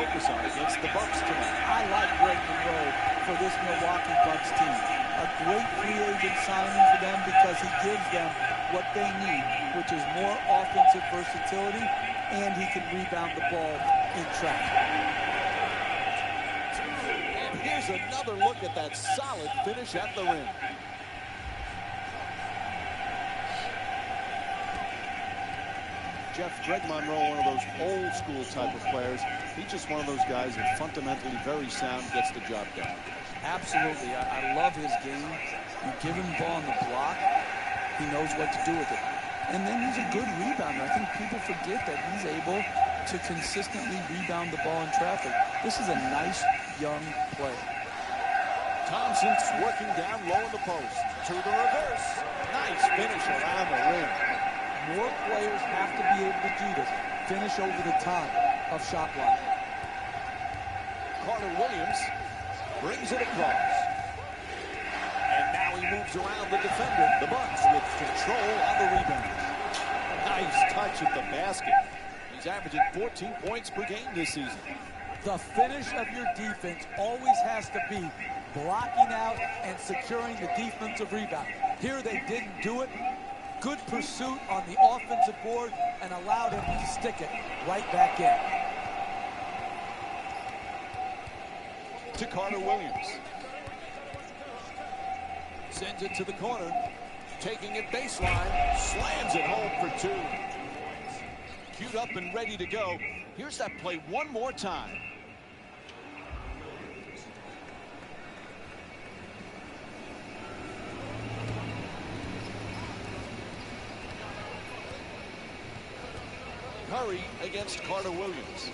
focus on against the Bucks tonight. I like Greg Monroe for this Milwaukee Bucks team. A great free agent signing for them because he gives them what they need, which is more offensive versatility, and he can rebound the ball in traffic. And here's another look at that solid finish at the rim. Jeff, Greg Monroe, one of those old school type of players. He's just one of those guys that fundamentally very sound, gets the job done. Absolutely. I love his game. You give him the ball on the block, he knows what to do with it. And then he's a good rebounder. I think people forget that he's able to consistently rebound the ball in traffic. This is a nice young player. Thompson's working down low in the post. To the reverse. Nice finish around the rim. More players have to be able to do this. Finish over the top of shot block. Carter Williams brings it across. And now he moves around the defender. The Bucks with control on the rebound. Nice touch at the basket. He's averaging 14 points per game this season. The finish of your defense always has to be blocking out and securing the defensive rebound. Here they didn't do it. Good pursuit on the offensive board and allowed him to stick it right back in. To Carter Williams. Sends it to the corner. Taking it baseline. Slams it home for two. Queued up and ready to go. Here's that play one more time. Curry against Carter Williams.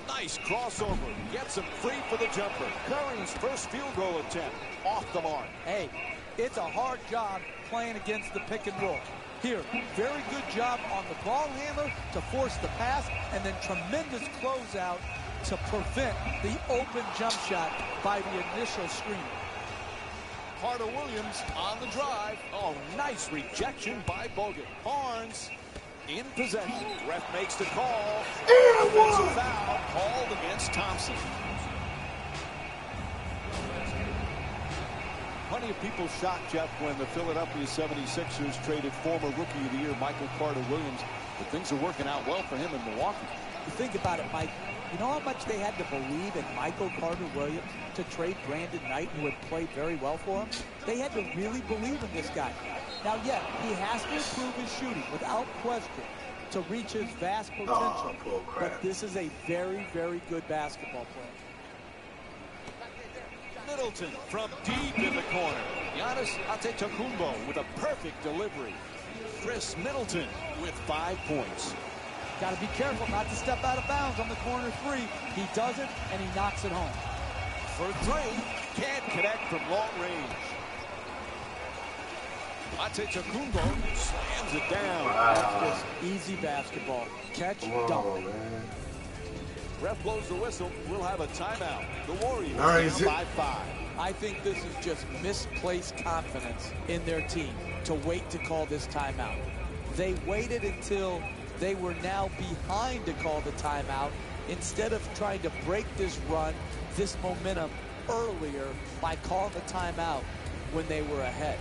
Nice crossover. Gets him free for the jumper. Curry's first field goal attempt off the mark. Hey, it's a hard job playing against the pick and roll. Here, very good job on the ball handler to force the pass, and then tremendous closeout to prevent the open jump shot by the initial screen. Carter Williams on the drive. Oh, nice rejection by Bogut. Barnes in possession. Ref makes the call. Offensive foul called against Thompson. Plenty of people shocked, Jeff, when the Philadelphia 76ers traded former Rookie of the Year Michael Carter Williams. But things are working out well for him in Milwaukee. You think about it, Mike. You know how much they had to believe in Michael Carter Williams to trade Brandon Knight, who had played very well for him? They had to really believe in this guy. Now, yeah, he has to improve his shooting without question to reach his vast potential. But this is a very, very good basketball player. Middleton from deep in the corner. Giannis Antetokounmpo with a perfect delivery. Chris Middleton with 5 points. Got to be careful not to step out of bounds on the corner three. He doesn't, and he knocks it home. For three, can't connect from long range. Antetokounmpo slams it down. That's just easy basketball. Catch, dunk. Ref blows the whistle. We'll have a timeout. The Warriors down by 5. I think this is just misplaced confidence in their team to wait to call this timeout. They waited until they were now behind to call the timeout instead of trying to break this run, this momentum earlier by calling the timeout when they were ahead.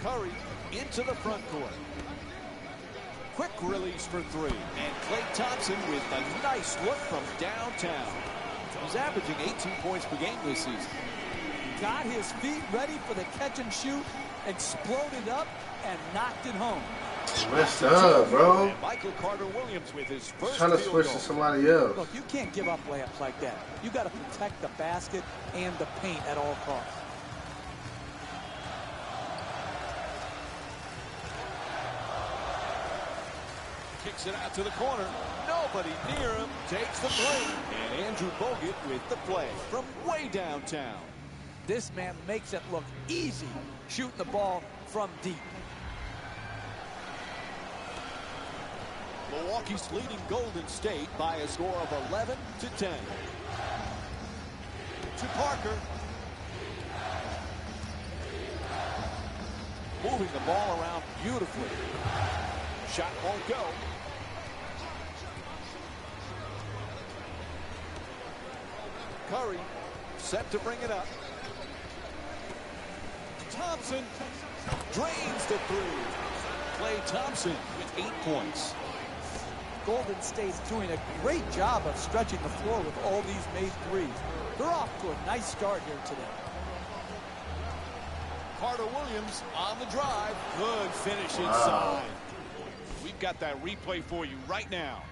Curry into the front court. Quick release for three. And Klay Thompson with a nice look from downtown. He's averaging 18 points per game this season. Got his feet ready for the catch and shoot, exploded up, and knocked it home. Messed up, bro. And Michael Carter Williams with his first trying to field switch goal. to somebody else. Look, you can't give up layups like that. You got to protect the basket and the paint at all costs. Kicks it out to the corner. Nobody near him. Takes the play. And Andrew Bogut with the play from way downtown. This man makes it look easy shooting the ball from deep. Milwaukee's leading Golden State by a score of 11-10. To Parker. moving the ball around beautifully. Shot won't go. Curry set to bring it up. Thompson drains the three. Klay Thompson with 8 points. Golden State's doing a great job of stretching the floor with all these made threes. They're off to a nice start here today. Carter Williams on the drive. Good finish inside. We've got that replay for you right now.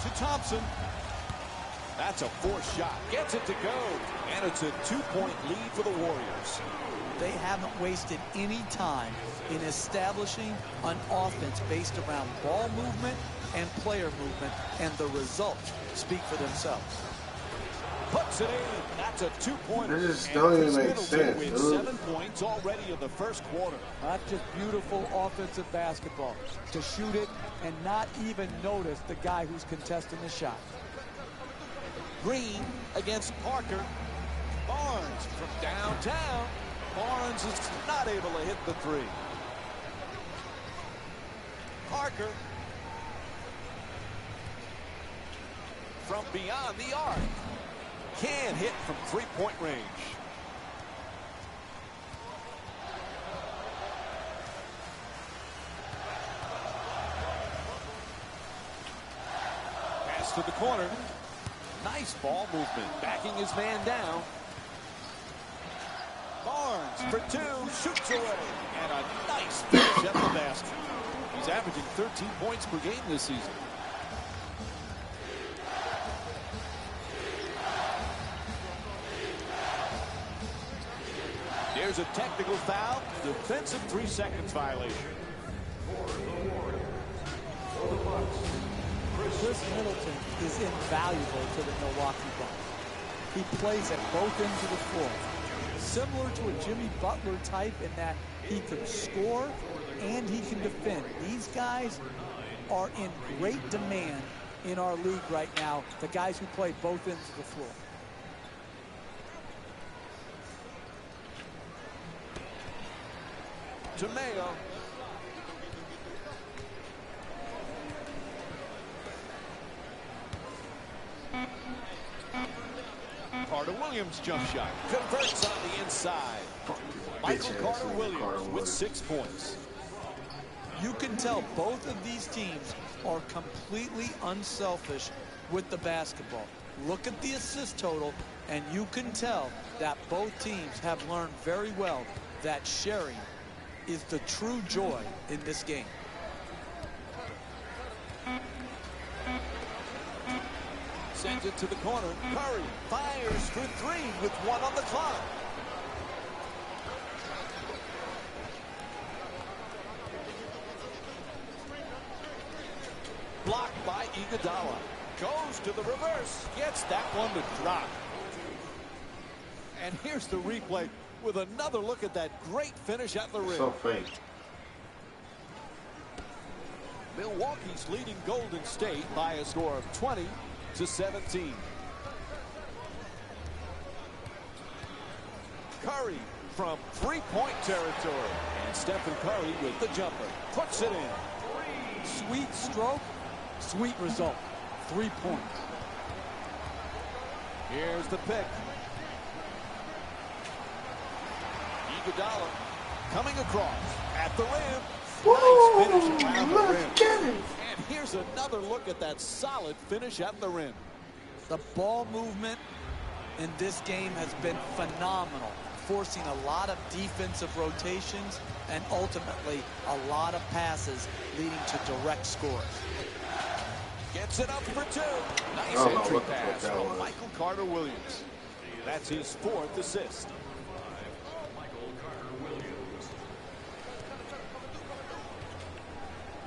To Thompson. That's a forced shot. Gets it to go. And it's a 2-point lead for the Warriors. They haven't wasted any time in establishing an offense based around ball movement and player movement, and the results speak for themselves. Puts it in. That's a 2-pointer. This just don't even make sense, with dude. 7 points already in the first quarter. That's just beautiful offensive basketball. To shoot it and not even notice the guy who's contesting the shot. Green against Parker. Barnes from downtown. Barnes is not able to hit the three. Parker from beyond the arc. Can hit from 3-point range. Pass to the corner. Nice ball movement. Backing his man down. Barnes for 2. Shoots away. And a nice finish at the basket. He's averaging 13 points per game this season. There's a technical foul. Defensive 3 seconds violation. Chris Middleton is invaluable to the Milwaukee Bucks. He plays at both ends of the floor. Similar to a Jimmy Butler type in that he can score and he can defend. These guys are in great demand in our league right now, the guys who play both ends of the floor. To Mayo. Carter Williams jump shot. Converts on the inside. Michael Carter Williams with 6 points. You can tell both of these teams are completely unselfish with the basketball. Look at the assist total, and you can tell that both teams have learned very well that sharing is the true joy in this game. Sends it to the corner. Curry fires for 3 with 1 on the clock. Blocked by Iguodala. Goes to the reverse. Gets that one to drop. And here's the replay with another look at that great finish at the rim. So fake. Milwaukee's leading Golden State by a score of 20-17. Curry from 3-point territory. And Stephen Curry with the jumper. Puts it in. Sweet stroke, sweet result. 3 points. Here's the pick. Iguodala coming across at the rim. Woo! Nice finish around the rim. Let's get it. And here's another look at that solid finish at the rim. The ball movement in this game has been phenomenal, forcing a lot of defensive rotations and ultimately a lot of passes leading to direct scores. Gets it up for 2. Nice I don't know entry what the fuck pass that from was. Michael Carter Williams. That's his 4th assist.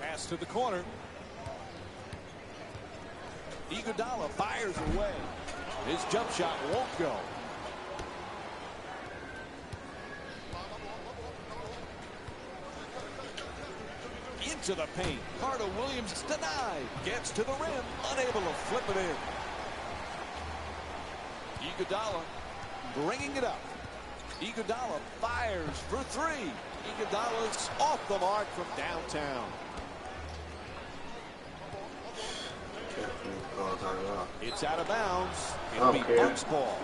Pass to the corner. Iguodala fires away. His jump shot won't go. into the paint. Carter Williams denied. Gets to the rim. Unable to flip it in. Iguodala bringing it up. Iguodala fires for three. Iguodala's off the mark from downtown. It's out of bounds. It'll be Bucks ball.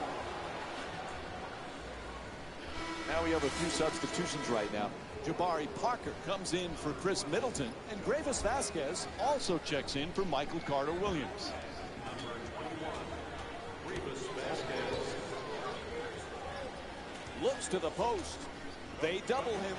Now we have a few substitutions right now. Jabari Parker comes in for Chris Middleton, and Gravis Vasquez also checks in for Michael Carter Williams. Looks to the post. They double him.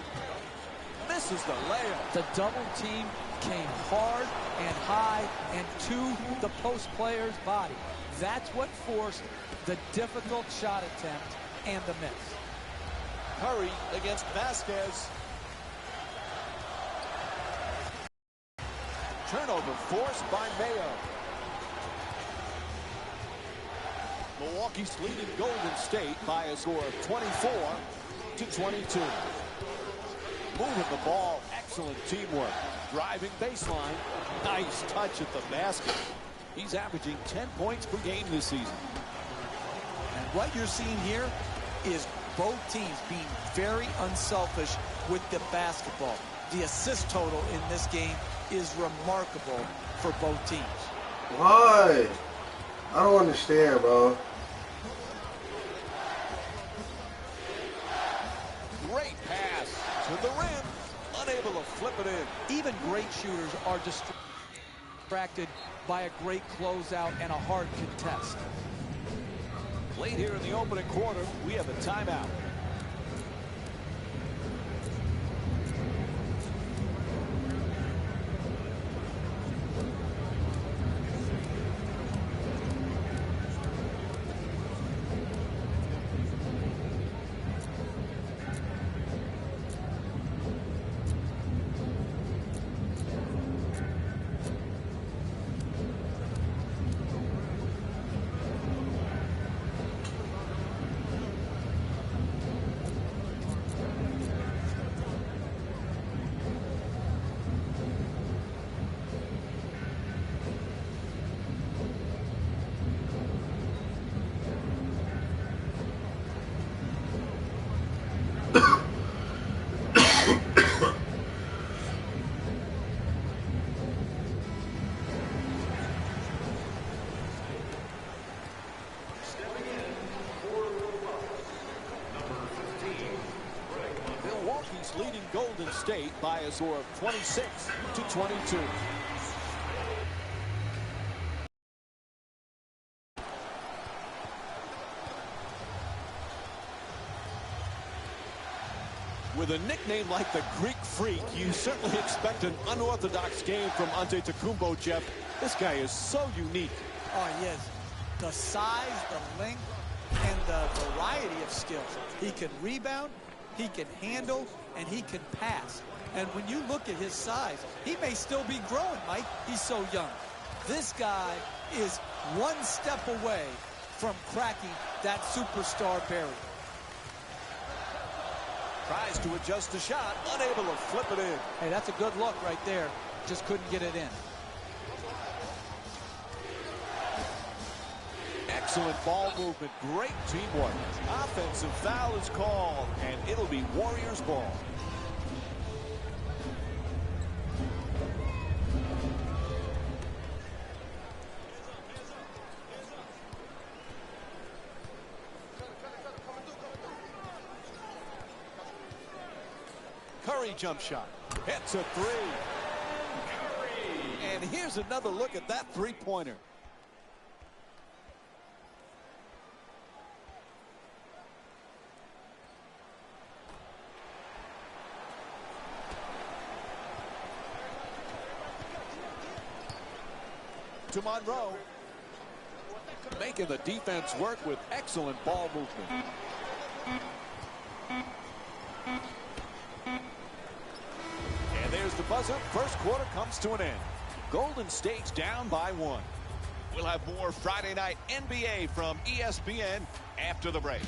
Misses the layup. The double team came hard and high and to the post player's body. That's what forced the difficult shot attempt and the miss. Curry against Vasquez. Turnover forced by Mayo. Milwaukee's leading Golden State by a score of 24-22. Moving the ball, excellent teamwork. Driving baseline, nice touch at the basket. He's averaging 10 points per game this season. And what you're seeing here is both teams being very unselfish with the basketball. The assist total in this game is remarkable for both teams. Why? I don't understand, bro. Great pass to the rim. Unable to flip it in. Even great shooters are distracted by a great closeout and a hard contest. Late here in the opening quarter, we have a timeout. Milwaukee's leading Golden State by a score of 26-22. With a nickname like the Greek Freak, you certainly expect an unorthodox game from Antetokounmpo, Jeff. This guy is so unique. Oh, he is. The size, the length, and the variety of skills. He can rebound, he can handle, and he can pass. And when you look at his size, he may still be growing, Mike. He's so young. This guy is one step away from cracking that superstar barrier. Tries to adjust the shot, unable to flip it in. Hey, that's a good look right there. Just couldn't get it in. Excellent ball movement, great teamwork. Offensive foul is called, and it'll be Warriors ball. Curry jump shot. Hits a three. And here's another look at that three-pointer. To Monroe. Making the defense work with excellent ball movement. And there's the buzzer. First quarter comes to an end. Golden State's down by 1. We'll have more Friday night NBA from ESPN after the break.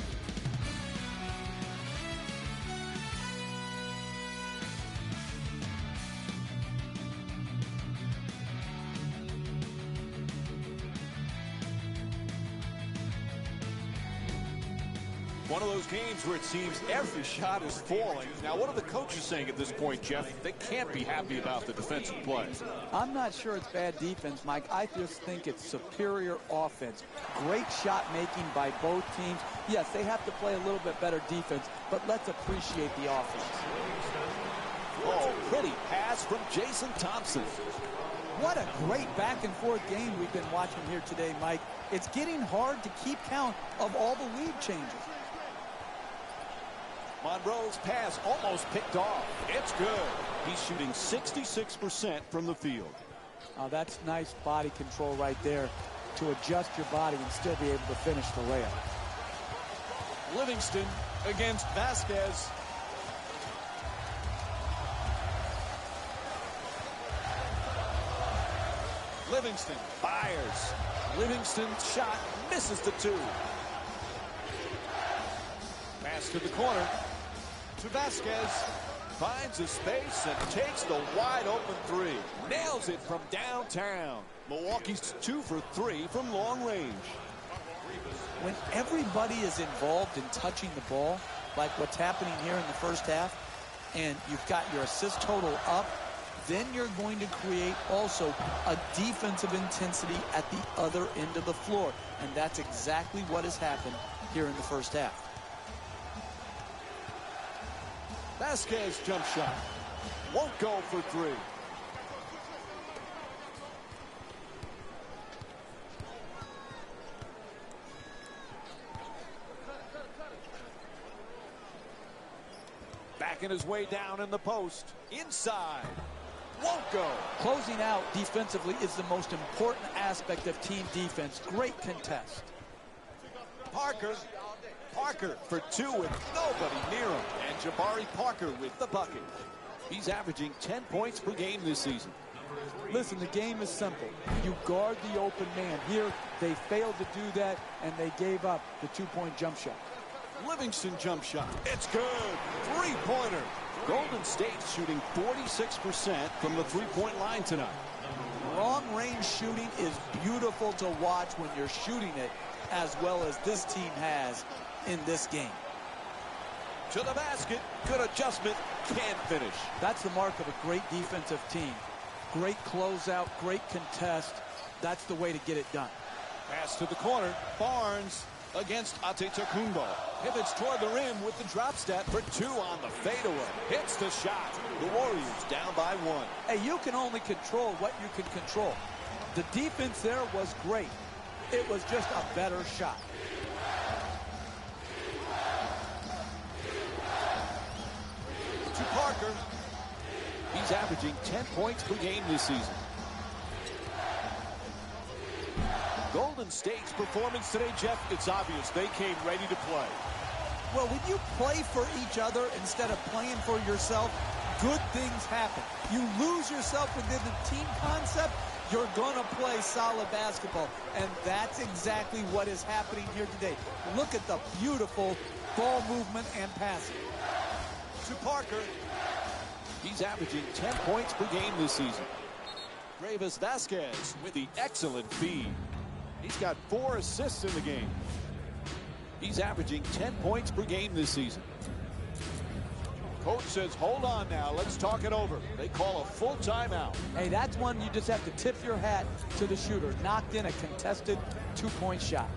One of those games where it seems every shot is falling. Now, what are the coaches saying at this point, Jeff? They can't be happy about the defensive play. I'm not sure it's bad defense, Mike. I just think it's superior offense. Great shot making by both teams. Yes, they have to play a little bit better defense, but let's appreciate the offense. Oh, pretty pass from Jason Thompson. What a great back-and-forth game we've been watching here today, Mike. It's getting hard to keep count of all the lead changes. Monroe's pass almost picked off. It's good. He's shooting 66% from the field. That's nice body control right there to adjust your body and still be able to finish the layup. Livingston against Vasquez. Livingston fires. Livingston's shot misses the two. Pass to the corner to Vasquez. Finds a space and takes the wide open three. Nails it from downtown. Milwaukee's 2 for 3 from long range. When everybody is involved in touching the ball, like what's happening here in the first half, and you've got your assist total up, then you're going to create also a defensive intensity at the other end of the floor. And that's exactly what has happened here in the first half. Vasquez jump shot. Won't go for 3. Backing his way down in the post. Inside. Won't go. Closing out defensively is the most important aspect of team defense. Great contest. Parker for 2 with nobody near him. And Jabari Parker with the bucket. He's averaging 10 points per game this season. Listen, the game is simple. You guard the open man. Here, they failed to do that, and they gave up the 2-point jump shot. Livingston jump shot. It's good. 3-pointer. Golden State's shooting 46% from the 3-point line tonight. Long-range shooting is beautiful to watch when you're shooting it, as well as this team has in this game. To the basket. Good adjustment. Can't finish. That's the mark of a great defensive team. Great closeout, great contest. That's the way to get it done. Pass to the corner. Barnes against Antetokounmpo. Pivots toward the rim with the drop step for 2 on the fadeaway. Hits the shot. The Warriors down by 1. Hey, you can only control what you can control. The defense there was great. It was just a better shot. To Parker. He's averaging 10 points per game this season. Golden State's performance today, Jeff, it's obvious they came ready to play. Well, when you play for each other instead of playing for yourself, good things happen. You lose yourself within the team concept, you're going to play solid basketball. And that's exactly what is happening here today. Look at the beautiful ball movement and passing. To Parker. He's averaging 10 points per game this season. Gravis Vasquez with the excellent feed. He's got 4 assists in the game. He's averaging 10 points per game this season. Coach says, hold on now, let's talk it over. They call a full timeout. Hey, that's one you just have to tip your hat to the shooter. Knocked in a contested 2-point shot.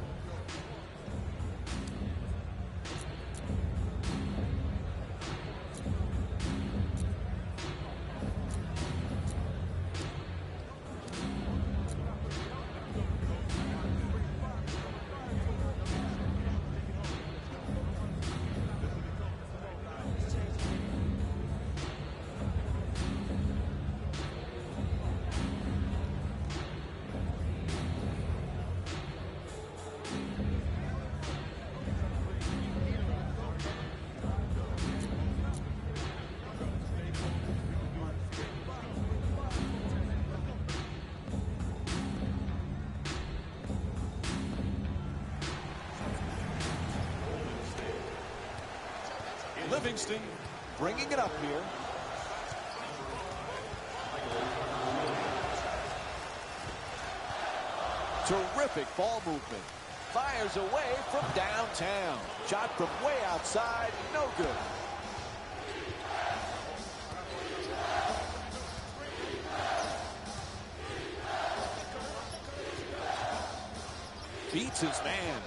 Livingston bringing it up here. Terrific ball movement. fires away from downtown. Shot from way outside, no good. Beats his man.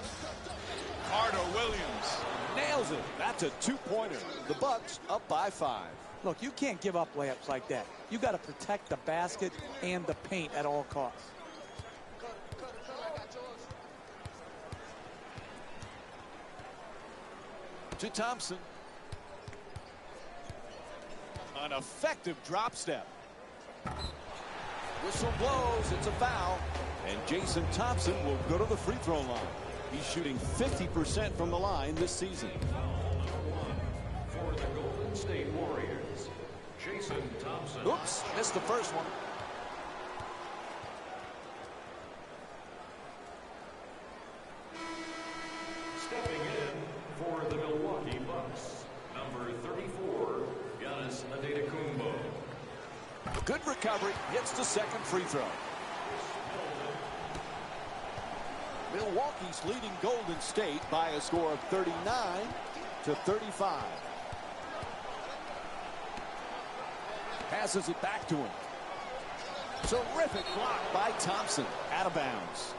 Carter Williams nails it. That's a two-pointer. The Bucks up by 5. Look, you can't give up layups like that. You got to protect the basket and the paint at all costs. To Thompson. An effective drop step. Whistle blows, it's a foul. And Jason Thompson will go to the free throw line. He's shooting 50% from the line this season. For the Golden State Warriors, Jason Thompson. Oops, missed the first one. Stepping in for the Milwaukee Bucks, number 34, Giannis Antetokounmpo. Good recovery, hits the second free throw. Milwaukee's leading Golden State by a score of 39-35. Passes it back to him. Terrific block by Thompson. Out of bounds.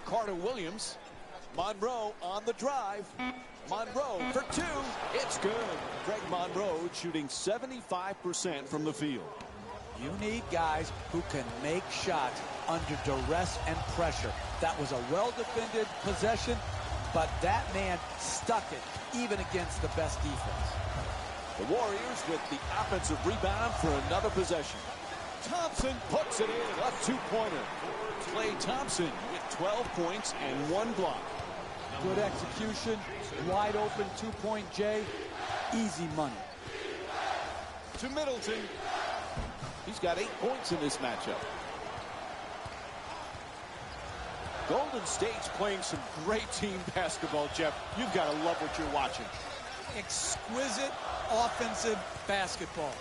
Carter Williams. Monroe on the drive. Monroe for 2. It's good. Greg Monroe shooting 75% from the field. You need guys who can make shots under duress and pressure. That was a well-defended possession, but that man stuck it even against the best defense. The Warriors with the offensive rebound for another possession. Thompson puts it in. A two-pointer. Klay Thompson with 12 points and 1 block. Good execution, wide open two-point J, easy money. To Middleton. He's got 8 points in this matchup. Golden State's playing some great team basketball, Jeff. You've got to love what you're watching. Exquisite offensive basketball.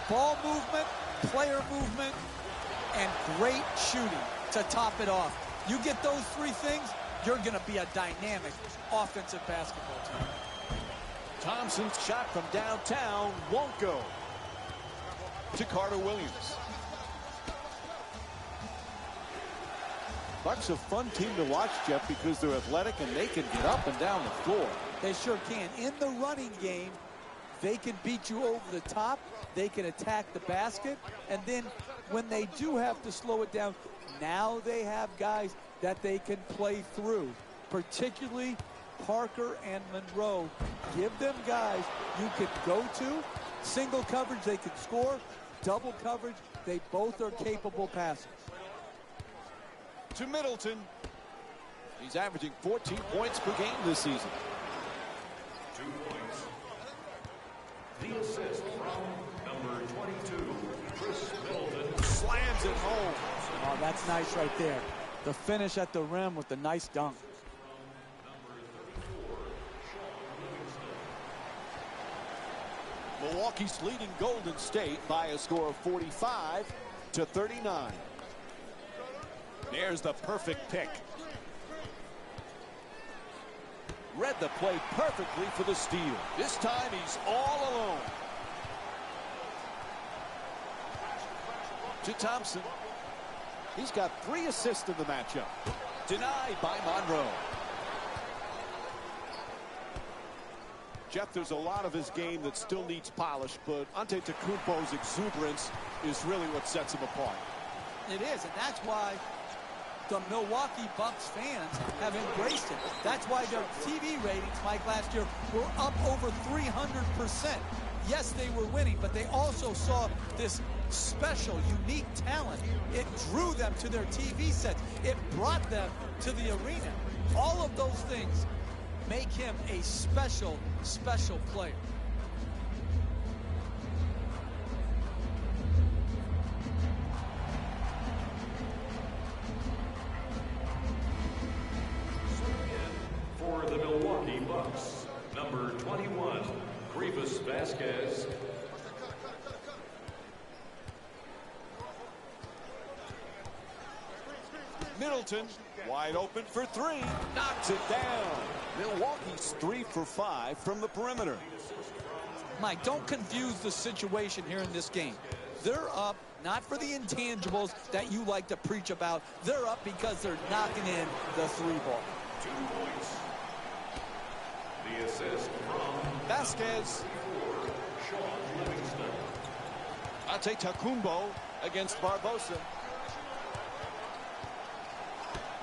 Ball movement, player movement, and great shooting to top it off. You get those 3 things, you're going to be a dynamic offensive basketball team. Thompson's shot from downtown won't go. To Carter Williams. Bucks a fun team to watch, Jeff, because they're athletic and they can get up and down the floor. They sure can. In the running game, they can beat you over the top. They can attack the basket. And then when they do have to slow it down, now they have guys that they can play through, particularly Parker and Monroe. Give them guys you can go to. Single coverage, they can score. Double coverage, they both are capable passers. To Middleton. He's averaging 14 points per game this season. 2 points. The assist from number 22, Chris Middleton. Slams it home. Oh, that's nice right there. The finish at the rim with the nice dunk. Milwaukee's leading Golden State by a score of 45-39. There's the perfect pick. Read the play perfectly for the steal. This time he's all alone. To Thompson. He's got 3 assists in the matchup. Denied by Monroe. Jeff, there's a lot of his game that still needs polish, but Antetokounmpo's exuberance is really what sets him apart. It is, and that's why the Milwaukee Bucks fans have embraced it. That's why their TV ratings, Mike, last year were up over 300%. Yes, they were winning, but they also saw this special, unique talent. It drew them to their TV sets. It brought them to the arena. All of those things make him a special, special player. For the Milwaukee Bucks, number Middleton, wide open for three, knocks it down. Milwaukee's 3 for 5 from the perimeter. Mike, don't confuse the situation here in this game. They're up not for the intangibles that you like to preach about. They're up because they're knocking in the 3-ball. 2 points. The assist from Vasquez. Sean Livingston. Antetokounmpo against Barbosa.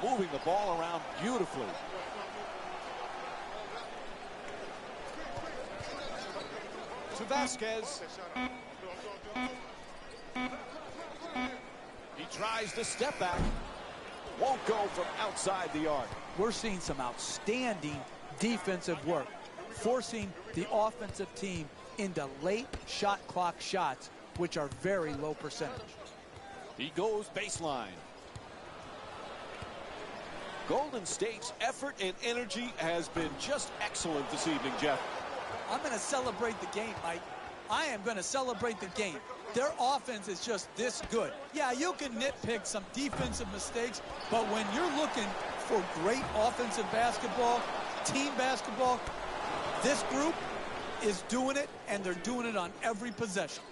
Moving the ball around beautifully. To Vasquez. He tries to step back. Won't go from outside the arc. We're seeing some outstanding defensive work, forcing the offensive team into late shot clock shots, which are very low percentage. He goes baseline. Golden State's effort and energy has been just excellent this evening, Jeff. I'm going to celebrate the game, Mike. I am going to celebrate the game. Their offense is just this good. Yeah, you can nitpick some defensive mistakes, but when you're looking for great offensive basketball, team basketball, this group is doing it, and they're doing it on every possession.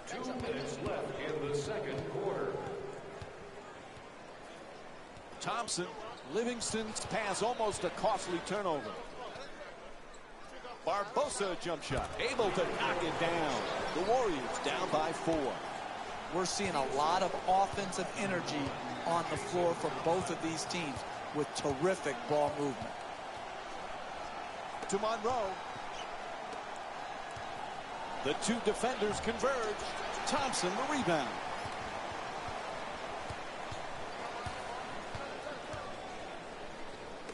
2 minutes left in the second quarter. Thompson, Livingston's pass, almost a costly turnover. Barbosa jump shot, able to knock it down. The Warriors down by 4. We're seeing a lot of offensive energy on the floor from both of these teams with terrific ball movement. To Monroe. The two defenders converge. Thompson the rebound.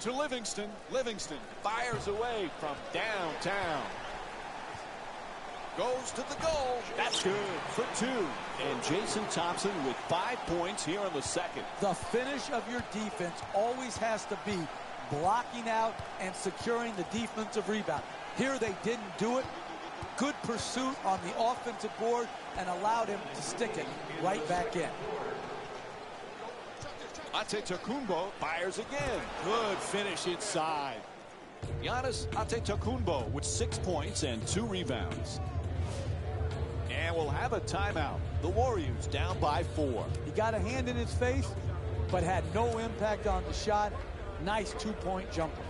To Livingston. Livingston fires away from downtown. Goes to the goal. That's good for 2. And Jason Thompson with 5 points here in the second. The finish of your defense always has to be blocking out and securing the defensive rebound. Here they didn't do it. Good pursuit on the offensive board and allowed him to stick it right back in. Antetokounmpo fires again. Good finish inside. Giannis Antetokounmpo with 6 points and 2 rebounds. And we'll have a timeout. The Warriors down by 4. He got a hand in his face, but had no impact on the shot. Nice 2-point jumper.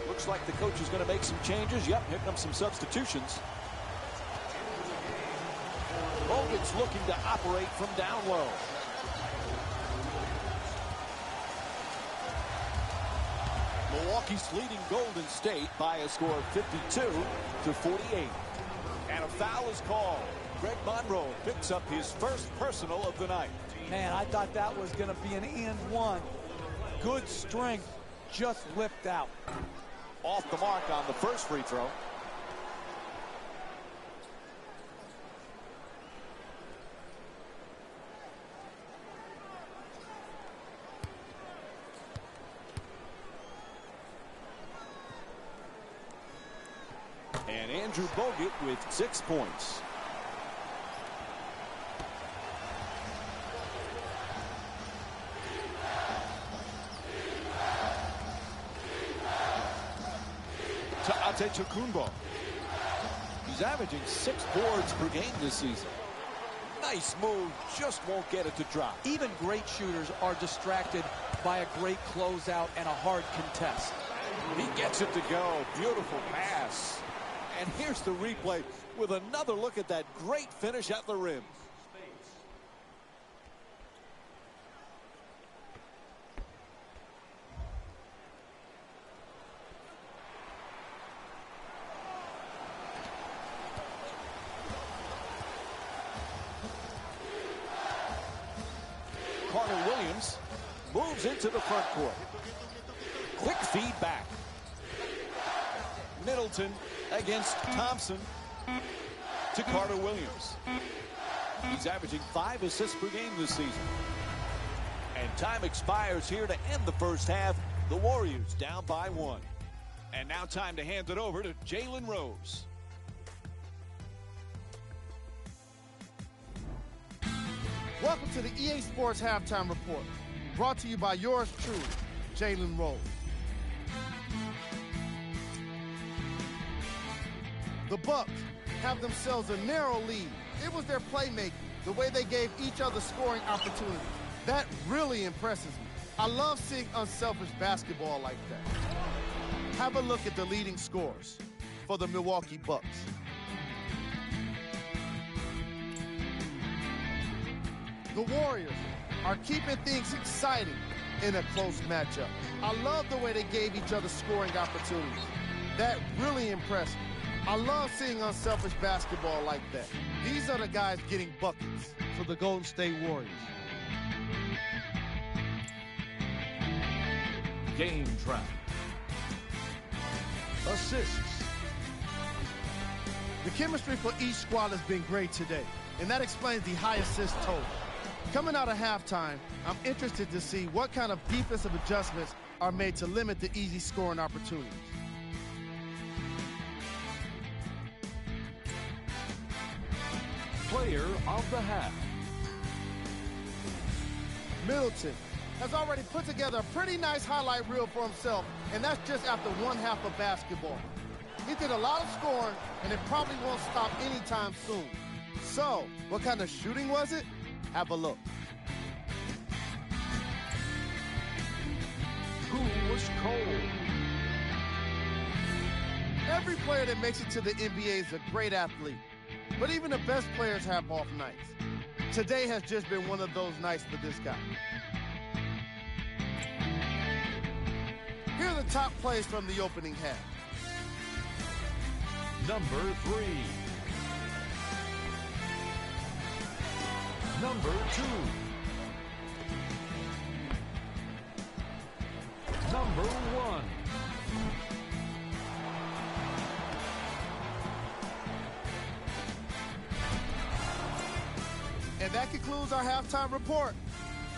Looks like the coach is going to make some changes. Yep, here comes some substitutions. Bogut's looking to operate from down low. Milwaukee's leading Golden State by a score of 52-48. And a foul is called. Greg Monroe picks up his first personal of the night. Man, I thought that was going to be an and one. Good strength, just lipped out. Off the mark on the first free throw. And Andrew Bogut with 6 points. To Antetokounmpo. He's averaging 6 boards per game this season. Nice move, just won't get it to drop. Even great shooters are distracted by a great closeout and a hard contest. He gets it to go. Beautiful pass. And here's the replay with another look at that great finish at the rim. Carter Williams moves into the front court. Quick feed back. Middleton against Thompson to Carter Williams. He's averaging 5 assists per game this season. And time expires here to end the first half. The Warriors down by 1. And now time to hand it over to Jalen Rose. Welcome to the EA Sports Halftime Report, brought to you by yours truly, Jalen Rose. The Bucks have themselves a narrow lead. It was their playmaking, the way they gave each other scoring opportunities. That really impresses me. I love seeing unselfish basketball like that. Have a look at the leading scorers for the Milwaukee Bucks. The Warriors are keeping things exciting in a close matchup. I love the way they gave each other scoring opportunities. That really impressed me. I love seeing unselfish basketball like that. These are the guys getting buckets for the Golden State Warriors. Game track. Assists. The chemistry for each squad has been great today, and that explains the high assist total. Coming out of halftime, I'm interested to see what kind of defensive adjustments are made to limit the easy scoring opportunities. Player of the half. Middleton has already put together a pretty nice highlight reel for himself, and that's just after one half of basketball. He did a lot of scoring, and it probably won't stop anytime soon. So, what kind of shooting was it? Have a look. Who was cold? Every player that makes it to the NBA is a great athlete, but even the best players have off nights. Today has just been one of those nights for this guy. Here are the top plays from the opening half. Number 3. Number 2. Number 1. And that concludes our halftime report.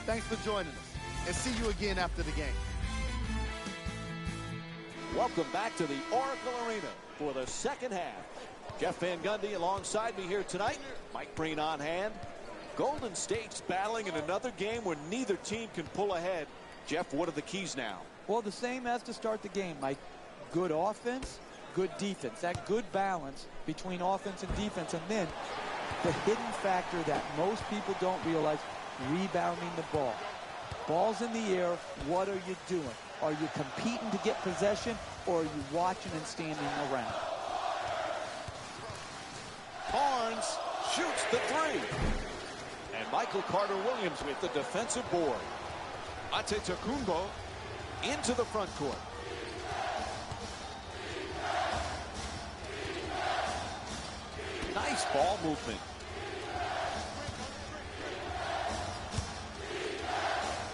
Thanks for joining us, and see you again after the game. Welcome back to the Oracle Arena for the second half. Jeff Van Gundy alongside me here tonight. Mike Breen on hand. Golden State's battling in another game where neither team can pull ahead. Jeff, what are the keys now? Well, the same as to start the game, Mike. Good offense, good defense. That good balance between offense and defense. And then the hidden factor that most people don't realize, rebounding the ball. Ball's in the air, what are you doing? Are you competing to get possession, or are you watching and standing around? Barnes shoots the three. And Michael Carter-Williams with the defensive board. Antetokounmpo into the front court. Nice ball movement.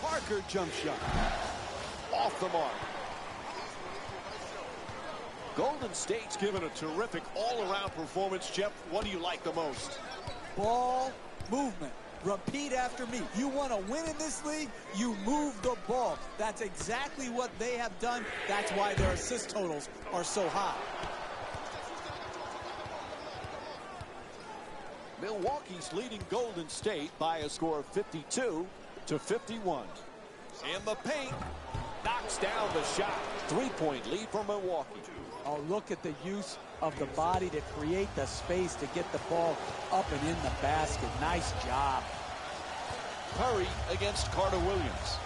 Parker jump shot. Off the mark. Golden State's given a terrific all-around performance. Jeff, what do you like the most? Ball movement. Repeat after me. You want to win in this league, you move the ball. That's exactly what they have done. That's why their assist totals are so high. Milwaukee's leading Golden State by a score of 52-51. In the paint, knocks down the shot. 3-point lead for Milwaukee. Oh, look at the use of the body to create the space to get the ball up and in the basket. Nice job. Curry against Carter-Williams.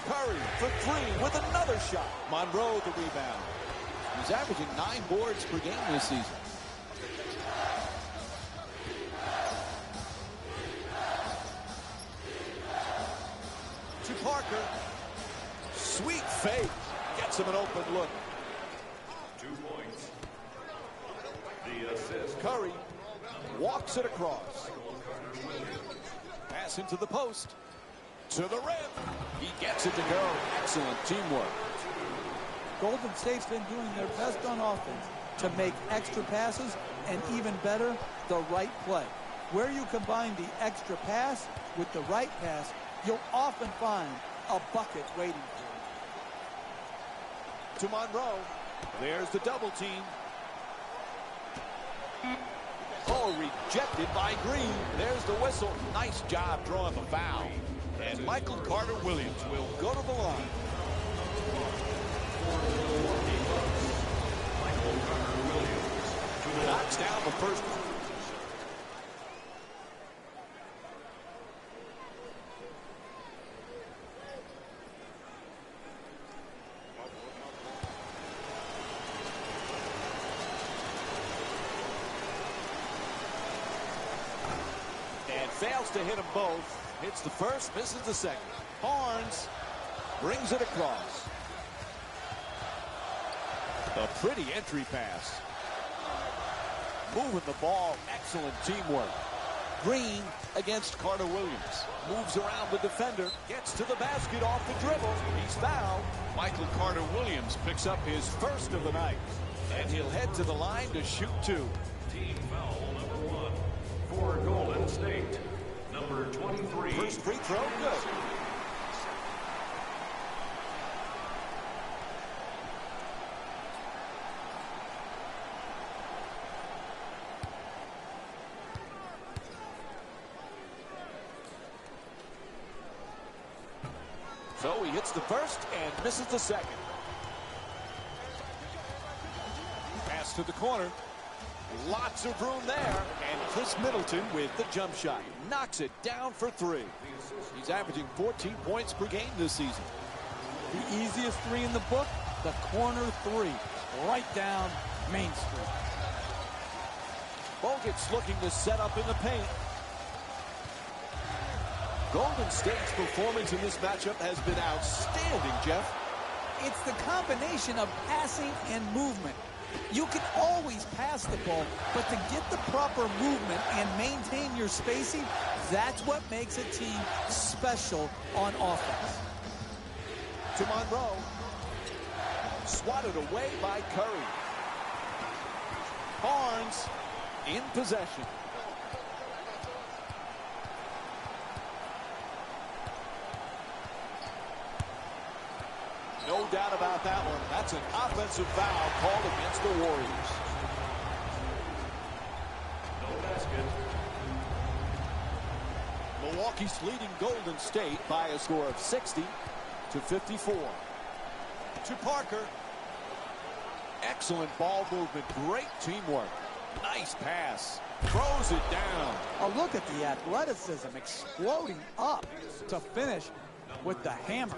Curry for three with another shot. Monroe the rebound. He's averaging 9 boards per game this season. To Parker. Sweet fake. Gets him an open look. 2 points. The assist. Curry walks it across. Pass into the post. To the rim. He gets it to go. Excellent teamwork. Golden State's been doing their best on offense to make extra passes and even better, the right play. Where you combine the extra pass with the right pass, you'll often find a bucket waiting for you. To Monroe. There's the double team. Oh, rejected by Green. There's the whistle. Nice job drawing the foul. And Michael Carter-Williams will go to the line. Knocks down the first one. And fails to hit them both. Hits the first, misses the second. Barnes brings it across. A pretty entry pass. Moving the ball, excellent teamwork. Green against Carter-Williams. Moves around the defender, gets to the basket off the dribble. He's fouled. Michael Carter-Williams picks up his first of the night. And he'll head to the line to shoot 2. Team foul number 1 for Golden State. Number 23. First free throw, good. So he hits the first and misses the second. Pass to the corner. Lots of room there. And Chris Middleton with the jump shot. Knocks it down for 3. He's averaging 14 points per game this season. The easiest 3 in the book, the corner 3, right down Main Street. Bogut's looking to set up in the paint. Golden State's performance in this matchup has been outstanding, Jeff. It's the combination of passing and movement. You can always pass the ball, but to get the proper movement and maintain your spacing, that's what makes a team special on offense. To Monroe. Swatted away by Curry. Barnes in possession. No doubt about that one. That's an offensive foul called against the Warriors. No basket. Milwaukee's leading Golden State by a score of 60-54. To Parker. Excellent ball movement. Great teamwork. Nice pass. Throws it down. A look at the athleticism exploding up to finish with the hammer.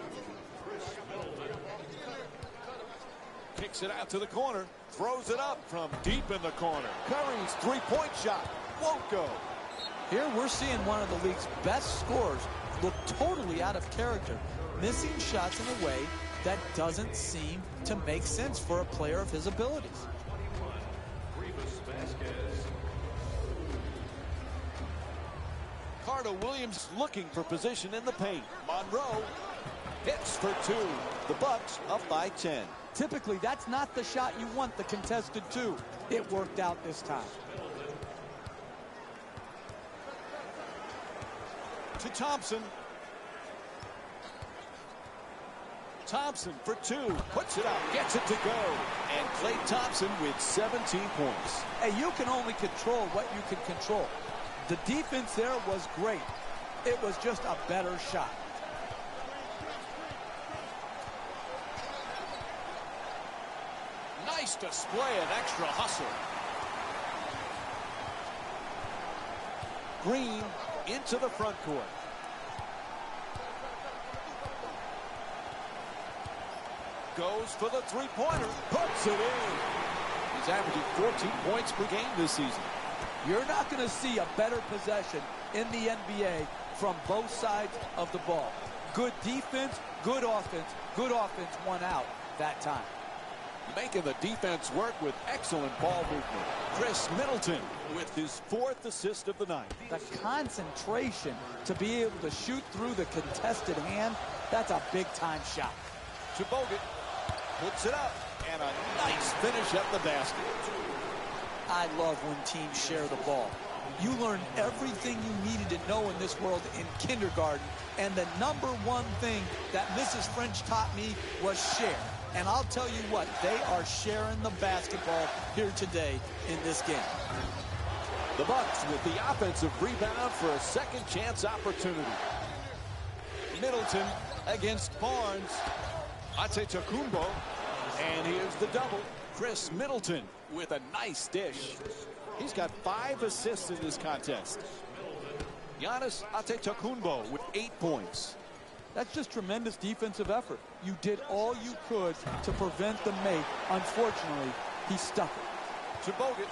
Kicks it out to the corner. Throws it up from deep in the corner. Curry's three-point shot won't go. Here we're seeing one of the league's best scorers look totally out of character, missing shots in a way that doesn't seem to make sense for a player of his abilities. Carter-Williams looking for position in the paint. Monroe hits for 2. The Bucks up by 10. Typically, that's not the shot you want the contested to. It worked out this time. To Thompson. Thompson for 2. Puts it up. Gets it to go. And Klay Thompson with 17 points. Hey, you can only control what you can control. The defense there was great. It was just a better shot. Nice display of extra hustle. Green into the front court. goes for the three-pointer. Puts it in. He's averaging 14 points per game this season. You're not going to see a better possession in the NBA from both sides of the ball. Good defense, good offense won out that time. Making the defense work with excellent ball movement. Chris Middleton with his 4th assist of the night. The concentration to be able to shoot through the contested hand, that's a big-time shot. Bogut puts it up, and a nice finish at the basket. I love when teams share the ball. You learn everything you needed to know in this world in kindergarten, and the number one thing that Mrs. French taught me was share. And I'll tell you what, they are sharing the basketball here today in this game. The Bucks with the offensive rebound for a second chance opportunity. Middleton against Barnes. Antetokounmpo, and here's the double. Chris Middleton with a nice dish. He's got 5 assists in this contest. Giannis Antetokounmpo with 8 points. That's just tremendous defensive effort. You did all you could to prevent the make. Unfortunately, he stuck it. Bogut.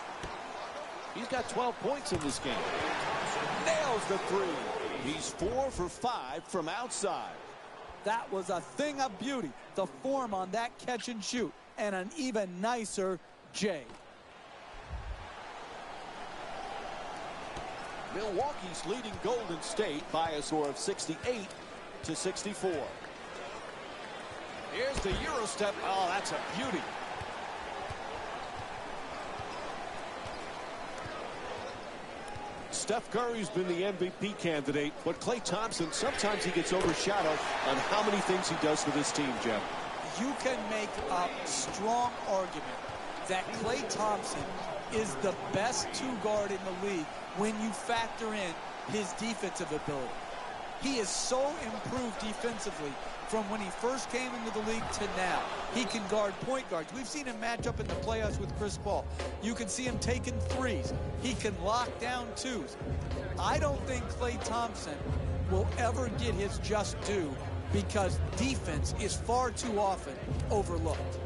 He's got 12 points in this game. Nails the three. He's 4 for 5 from outside. That was a thing of beauty. The form on that catch and shoot. And an even nicer Jay. Milwaukee's leading Golden State by a score of 68-64. Here's the Euro step. Oh, that's a beauty. Steph Curry's been the MVP candidate, but Klay Thompson, sometimes he gets overshadowed on how many things he does for this team, Jeff. You can make a strong argument that Klay Thompson is the best two-guard in the league when you factor in his defensive ability. He is so improved defensively from when he first came into the league to now. He can guard point guards. We've seen him match up in the playoffs with Chris Paul. You can see him taking threes. He can lock down twos. I don't think Klay Thompson will ever get his just due because defense is far too often overlooked.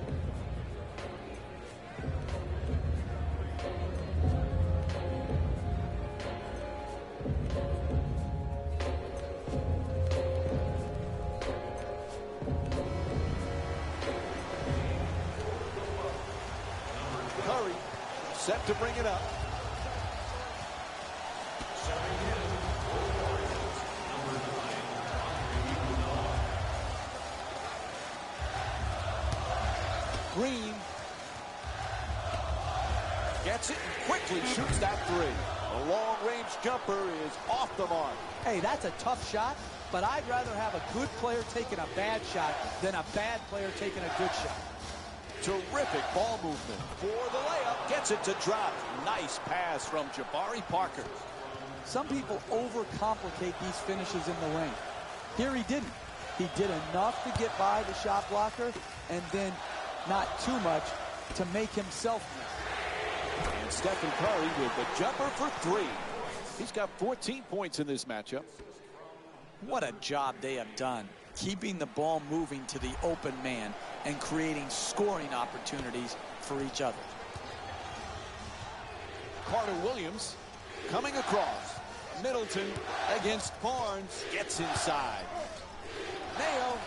Curry set to bring it up. Green gets it and quickly shoots that three. A long-range jumper is off the mark. Hey, that's a tough shot, but I'd rather have a good player taking a bad shot than a bad player taking a good shot. Terrific ball movement for the layup. Gets it to drop. Nice pass from Jabari Parker. Some people overcomplicate these finishes in the lane. Here he didn't. He did enough to get by the shot blocker and then not too much to make himself miss. And Stephen Curry with the jumper for 3. He's got 14 points in this matchup. What a job they have done, keeping the ball moving to the open man and creating scoring opportunities for each other. Carter Williams coming across. Middleton against Barnes. Gets inside. Mayo.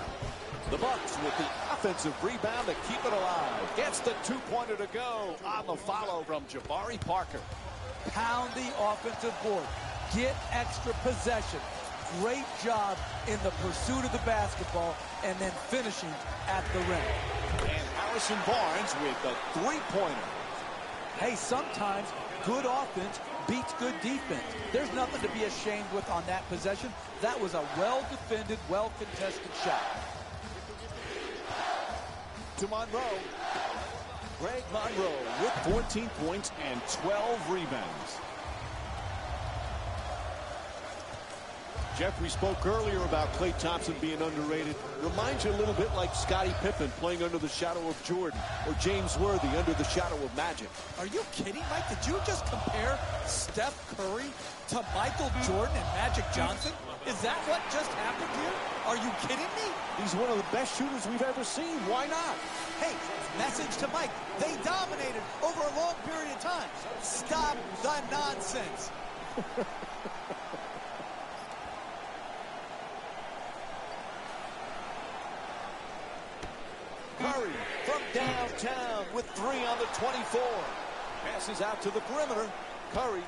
The Bucks with the offensive rebound to keep it alive. Gets the two-pointer to go on the follow from Jabari Parker. Pound the offensive board. Get extra possession. Great job in the pursuit of the basketball and then finishing at the rim. And Harrison Barnes with the three-pointer. Hey, sometimes good offense beats good defense. There's nothing to be ashamed with on that possession. That was a well-defended, well-contested shot. To Monroe. Greg Monroe with 14 points and 12 rebounds. Jeff, we spoke earlier about Klay Thompson being underrated. Reminds you a little bit like Scottie Pippen playing under the shadow of Jordan, or James Worthy under the shadow of Magic. Are you kidding, Mike? Did you just compare Steph Curry to Michael Jordan and Magic Johnson? Is that what just happened here? Are you kidding me? He's one of the best shooters we've ever seen. Why not? Hey, message to Mike. They dominated over a long period of time. Stop the nonsense. Curry from downtown with 3 on the 24. Passes out to the perimeter. Curry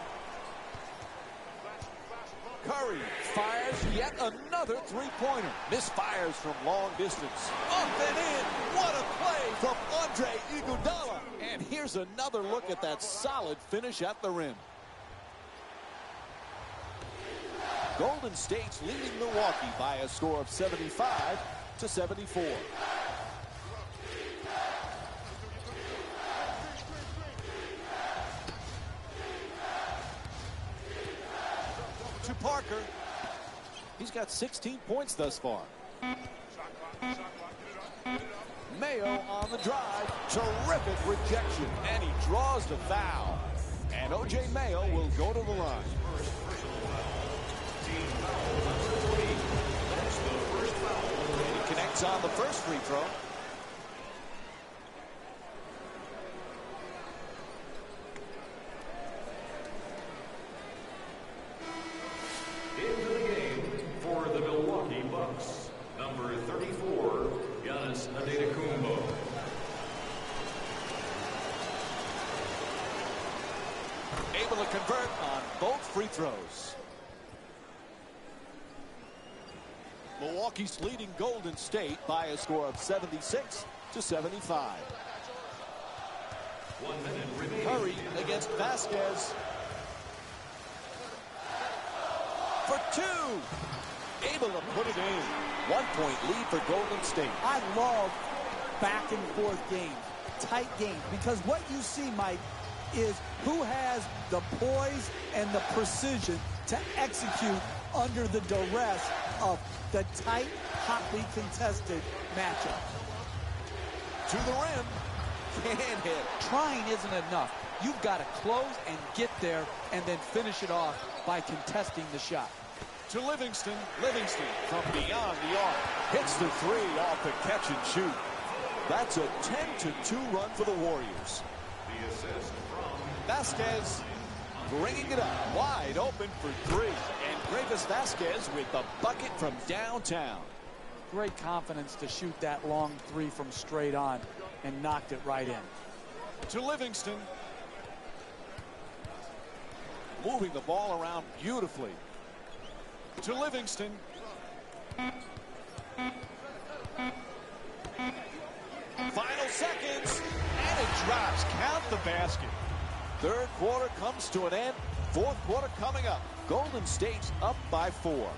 fires yet another three-pointer. Misfires from long distance. Up and in. What a play from Andre Iguodala. And here's another look at that solid finish at the rim. Golden State's leading Milwaukee by a score of 75-74. To Parker. He's got 16 points thus far. Mayo on the drive. Terrific rejection. And he draws the foul. And O.J. Mayo will go to the line. And he connects on the first free throw. Into the game for the Milwaukee Bucks, number 34, Giannis Antetokounmpo. Able to convert on both free throws. Milwaukee's leading Golden State by a score of 76-75. 1 minute remaining. Curry against Vasquez. For 2. Able to put it in. 1-point lead for Golden State. I love back and forth games, tight games, because what you see, Mike, is who has the poise and the precision to execute under the duress of the tight, hotly contested matchup. To the rim. Can't hit. Trying isn't enough. You've got to close and get there and then finish it off by contesting the shot. To Livingston. Livingston from beyond the arc. Hits the 3 off the catch and shoot. That's a 10-2 run for the Warriors. The assist from Vasquez bringing it up wide open for 3. And Gravis Vasquez with the bucket from downtown. Great confidence to shoot that long 3 from straight on and knocked it right in. To Livingston. Moving the ball around beautifully. To Livingston. Final seconds. And it drops. Count the basket. Third quarter comes to an end. Fourth quarter coming up. Golden State's up by 4.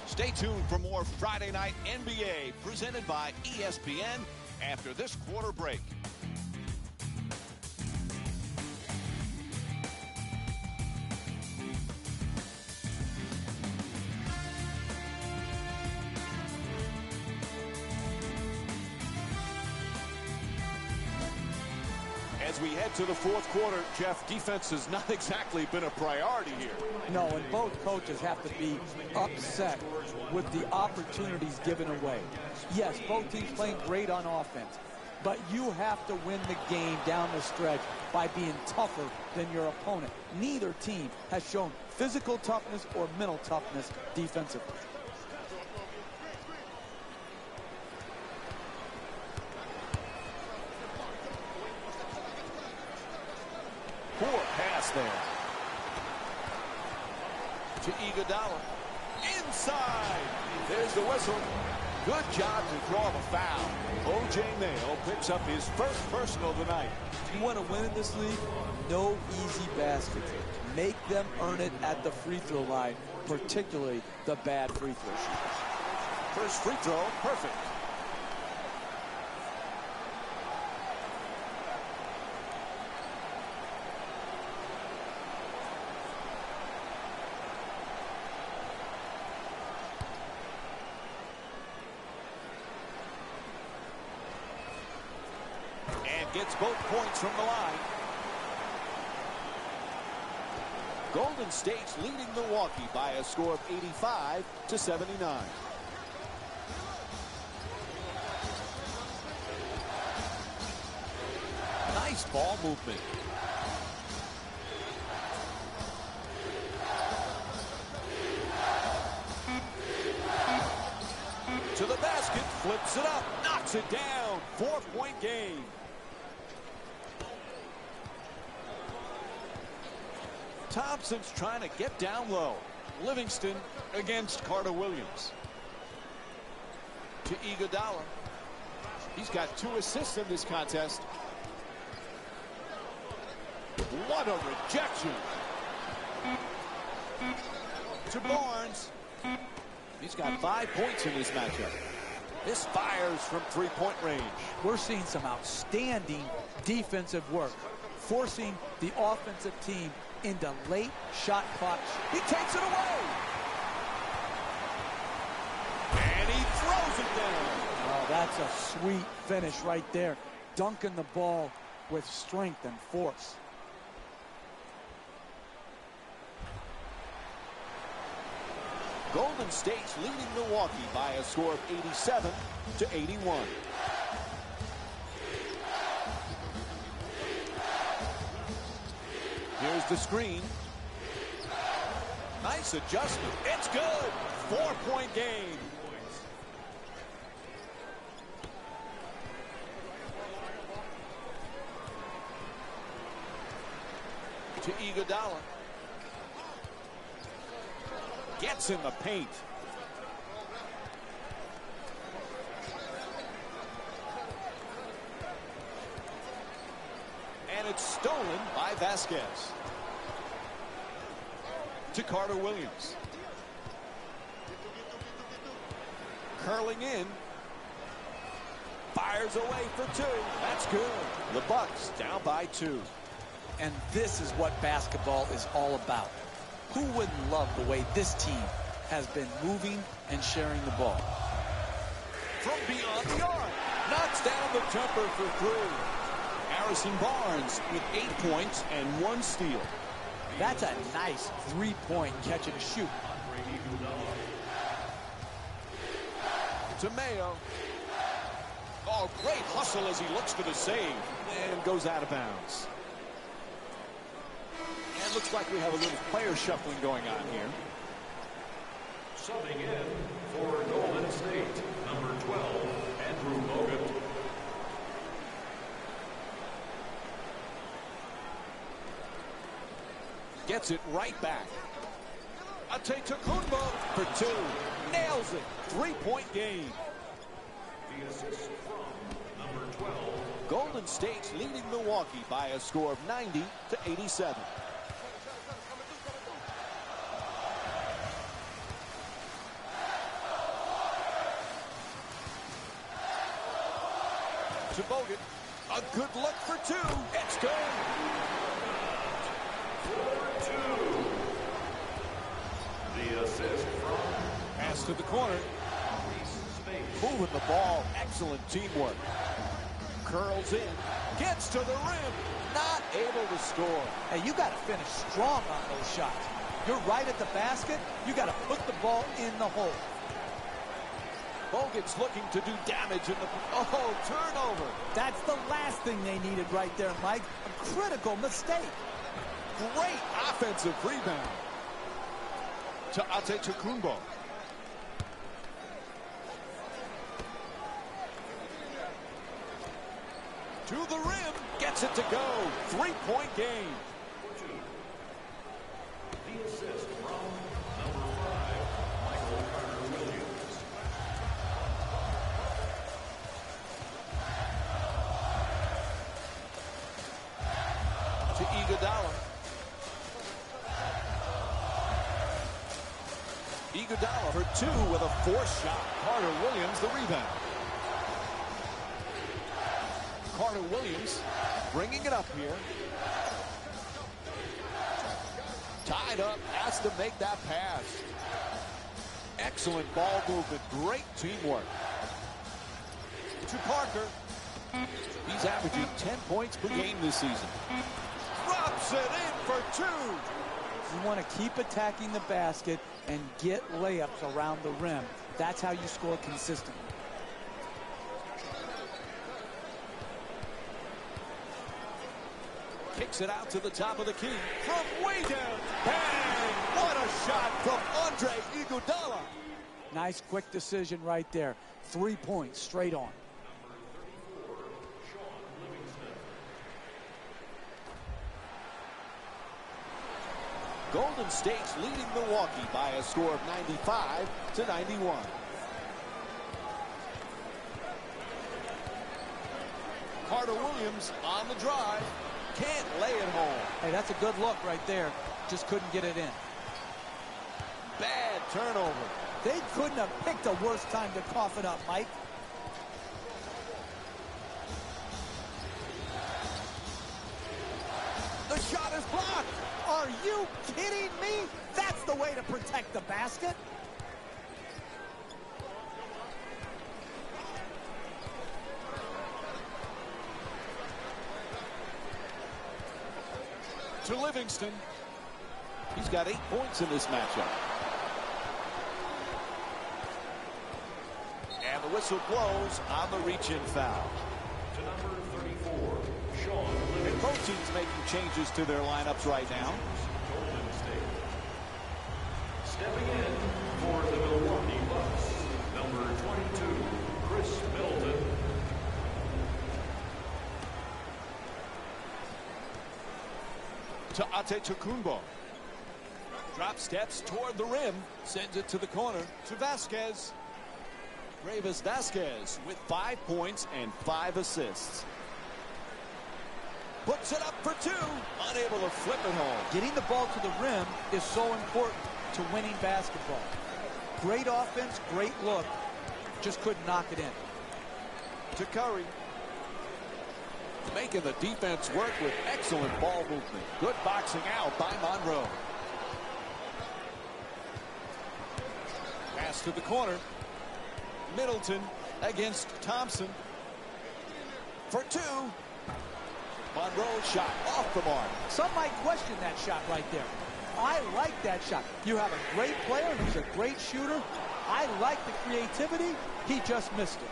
Stay tuned for more Friday Night NBA presented by ESPN after this quarter break. As we head to the fourth quarter, Jeff, defense has not exactly been a priority here. No, and both coaches have to be upset with the opportunities given away. Yes, both teams playing great on offense, but you have to win the game down the stretch by being tougher than your opponent. Neither team has shown physical toughness or mental toughness defensively. Poor pass there. To Iguodala. Inside. There's the whistle. Good job to draw the foul. O.J. Mayo picks up his first personal tonight. If you want to win in this league, no easy baskets. Make them earn it at the free throw line, particularly the bad free throw shooters. First free throw, perfect. Gets both points from the line. Golden State's leading Milwaukee by a score of 85-79. Nice ball movement. To the basket, flips it up, knocks it down. 4-point game. Thompson's trying to get down low. Livingston against Carter Williams. To Iguodala. He's got 2 assists in this contest. What a rejection. To Barnes. He's got 5 points in this matchup. This fires from 3-point range. We're seeing some outstanding defensive work, forcing the offensive team into late shot clock. He takes it away. And he throws it down. Oh, that's a sweet finish right there. Dunking the ball with strength and force. Golden State's leading Milwaukee by a score of 87-81. Here's the screen. Nice adjustment. It's good. 4-point game. To Iguodala. Gets in the paint. And it's stolen by Vasquez. To Carter Williams. Curling in. Fires away for 2. That's good. The Bucks down by 2. And this is what basketball is all about. Who wouldn't love the way this team has been moving and sharing the ball? From beyond the arc. Knocks down the jumper for 3. Harrison Barnes with 8 points and 1 steal. That's a nice 3-point catch and shoot. To Mayo. Oh, great hustle as he looks for the save. And goes out of bounds. And looks like we have a little player shuffling going on here. Subbing in for Golden State, number 12, Andrew Bogut. Gets it right back. Antetokounmpo for 2. Nails it. 3-point game. The assist from number 12. Golden State's leading Milwaukee by a score of 90-87. To Bogut. A good look for 2. It's good. The assist from Pass to the corner. Moving the ball. Excellent teamwork. Curls in. Gets to the rim. Not able to score. Hey, you got to finish strong on those shots. You're right at the basket. You got to put the ball in the hole. Bogut's looking to do damage in the... Oh, turnover. That's the last thing they needed right there, Mike. A critical mistake. Great offensive rebound. To Antetokounmpo. To the rim. Gets it to go. 3-point game. the assist from number 5, Michael Carter Williams. To Iguodala. Iguodala for 2 with a forced shot. Carter Williams the rebound. Carter Williams bringing it up here. Tied up, has to make that pass. Excellent ball movement, great teamwork. To Parker. He's averaging 10 points per game this season. Drops it in for 2. You want to keep attacking the basket and get layups around the rim. That's how you score consistently. Kicks it out to the top of the key. From way down. Bang! What a shot from Andre Iguodala. Nice quick decision right there. 3 points straight on. Golden State's leading Milwaukee by a score of 95-91. Carter Williams on the drive. Can't lay it home. Hey, that's a good look right there. Just couldn't get it in. Bad turnover. They couldn't have picked a worse time to cough it up, Mike. The shot is blocked. Are you kidding me? That's the way to protect the basket. To Livingston. He's got 8 points in this matchup. And the whistle blows on the reach-in foul. To number 34, Sean Livingston. And both teams making changes to their lineups right now. Golden State. Stepping in for the Milwaukee Bucks, number 22, Chris Middleton. To Antetokounmpo. Drop steps toward the rim. Sends it to the corner to Vasquez. Gravis Vasquez with 5 points and 5 assists. Puts it up for 2. Unable to flip it home. Getting the ball to the rim is so important to winning basketball. Great offense, great look. Just couldn't knock it in. To Curry. Making the defense work with excellent ball movement. Good boxing out by Monroe. Pass to the corner. Middleton against Thompson. For 2. Monroe shot off the mark. Some might question that shot right there. I like that shot. You have a great player who's a great shooter. I like the creativity. He just missed it.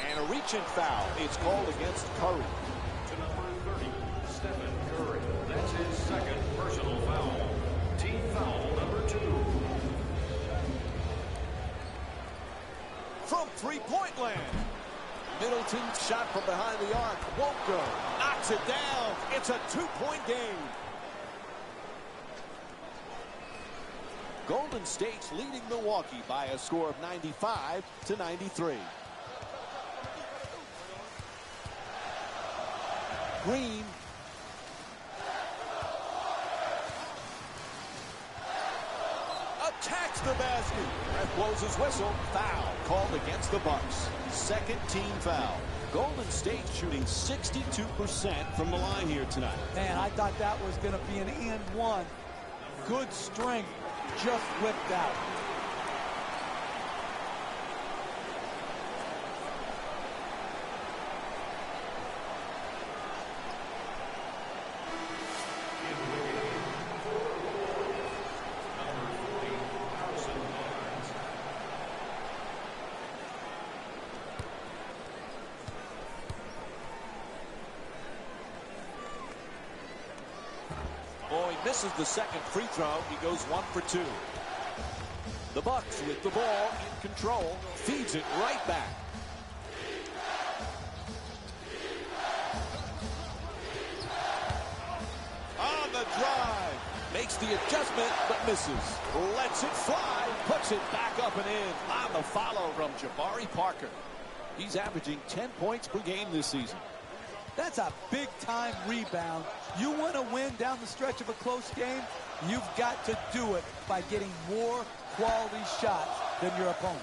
And a reach-in foul. It's called against Curry. To number 30, Stephen Curry. That's his second personal foul. Team foul number 2. From three-point land. Middleton shot from behind the arc. Won't go. Knocks it down. It's a 2-point game. Golden State's leading Milwaukee by a score of 95-93. Green. Attacks the basket. Ref blows his whistle. Foul called against the Bucks. Second team foul. Golden State shooting 62% from the line here tonight. Man, I thought that was going to be an and one. Good strength. Just whipped out. Misses the second free throw. He goes 1 for 2. The Bucks with the ball in control. Feeds it right back. On the drive. Makes the adjustment but misses. Lets it fly. Puts it back up and in. On the follow from Jabari Parker. He's averaging 10 points per game this season. That's a big-time rebound. You want to win down the stretch of a close game, you've got to do it by getting more quality shots than your opponent.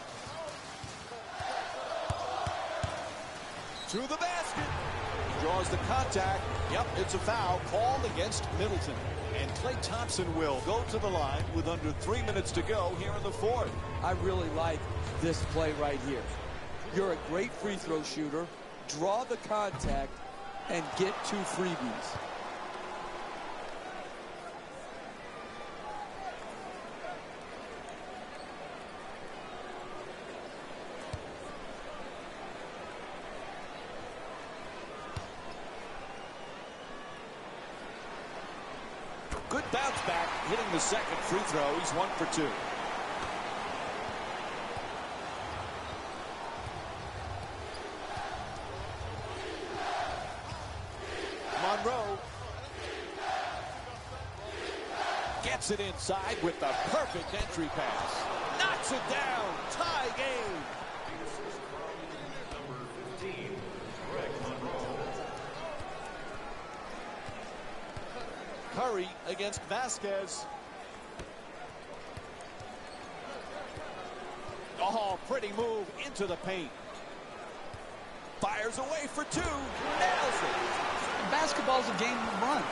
To the basket. He draws the contact. Yep, it's a foul called against Middleton. And Klay Thompson will go to the line with under 3 minutes to go here in the fourth. I really like this play right here. You're a great free throw shooter. Draw the contact and get 2 freebies. hitting the second free throw. He's 1 for 2. Monroe gets it inside with the perfect entry pass. Knocks it down. Tie game. Number 15, Greg Monroe. Curry against Vasquez. Oh, pretty move into the paint. Fires away for 2. Nails it. Basketball's a game of runs.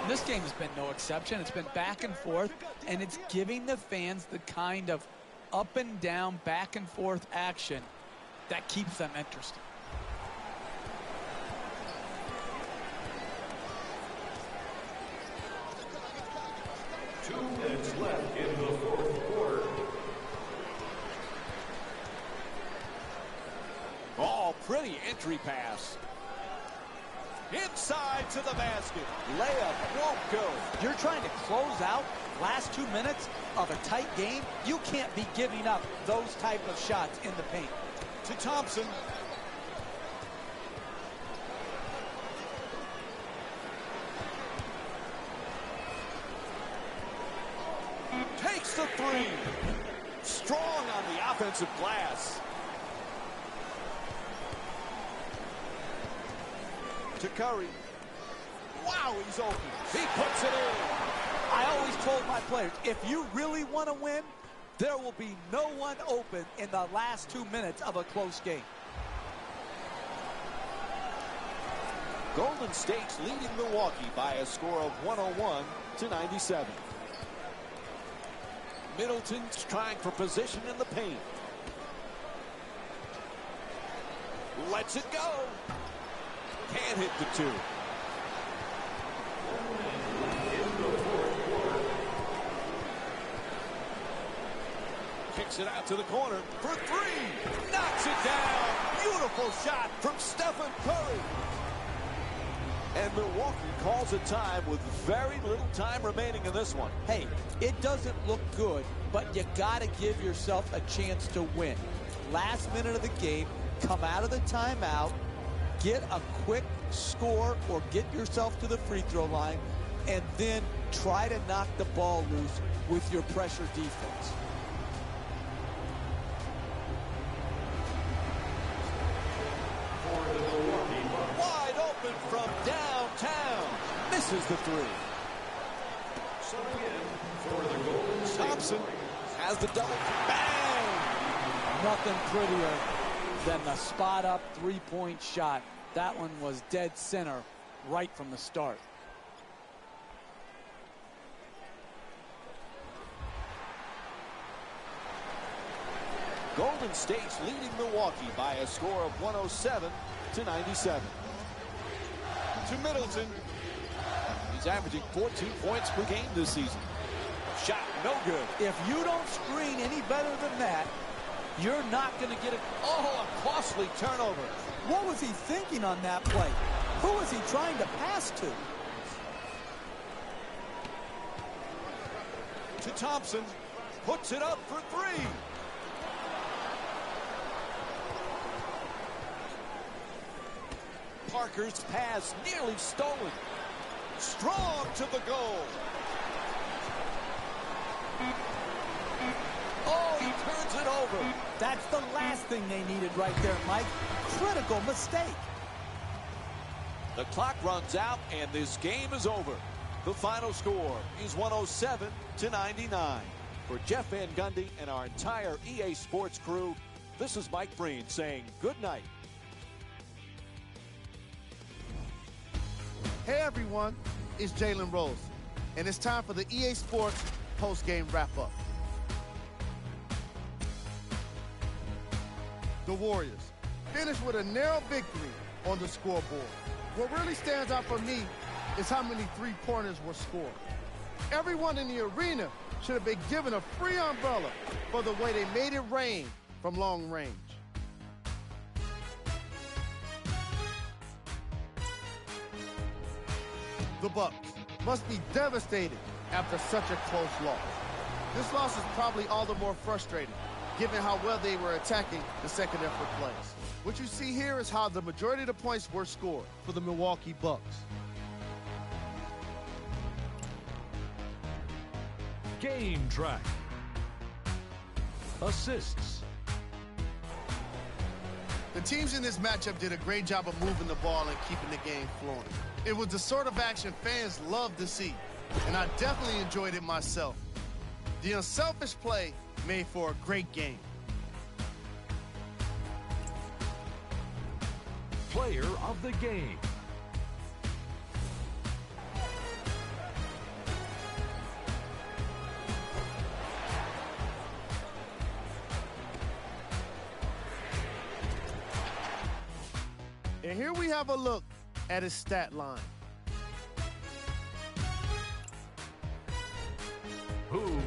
This game has been no exception. It's been back and forth, and it's giving the fans the kind of up and down, back and forth action that keeps them interested. Two minutes left in the fourth quarter. Oh, pretty entry pass. Inside to the basket. Layup won't go. You're trying to close out last 2 minutes of a tight game. You can't be giving up those type of shots in the paint. To Thompson. Takes the 3. Strong on the offensive glass. To Curry. Wow, he's open. He puts it in. I always told my players, if you really want to win, there will be no one open in the last 2 minutes of a close game. Golden State's leading Milwaukee by a score of 101-97. Middleton's trying for position in the paint. Lets it go. Can't hit the 2. Kicks it out to the corner for 3. Knocks it down. Beautiful shot from Stephen Curry. And Milwaukee calls a time with very little time remaining in this one. Hey, it doesn't look good, but you got to give yourself a chance to win. Last minute of the game, come out of the timeout, get a quick score or get yourself to the free throw line, and then try to knock the ball loose with your pressure defense. Wide open from downtown. Misses the 3. Subbing in for the Golden State Thompson has the double. Bang! Nothing prettier than the spot-up three-point shot. That one was dead center right from the start. Golden State's leading Milwaukee by a score of 107-97. To Middleton. He's averaging 14 points per game this season. Shot no good. If you don't screen any better than that, you're not going to get it. Oh, a costly turnover. What was he thinking on that play? Who was he trying to pass to? To Thompson. Puts it up for 3. Parker's pass nearly stolen. Strong to the goal. Oh, he turns it over. That's the last thing they needed right there, Mike. Critical mistake. The clock runs out, and this game is over. The final score is 107-99. For Jeff Van Gundy and our entire EA Sports crew, this is Mike Breen saying good night. Hey everyone, it's Jalen Rose, and it's time for the EA Sports post-game wrap-up. The Warriors finished with a narrow victory on the scoreboard. What really stands out for me is how many three-pointers were scored. Everyone in the arena should have been given a free umbrella for the way they made it rain from long range. The Bucks must be devastated after such a close loss. This loss is probably all the more frustrating, given how well they were attacking the second effort plays. What you see here is how the majority of the points were scored for the Milwaukee Bucks. Game track. Assists. The teams in this matchup did a great job of moving the ball and keeping the game flowing. It was the sort of action fans love to see, and I definitely enjoyed it myself. The unselfish play made for a great game. Player of the game. And here we have a look at his stat line. Who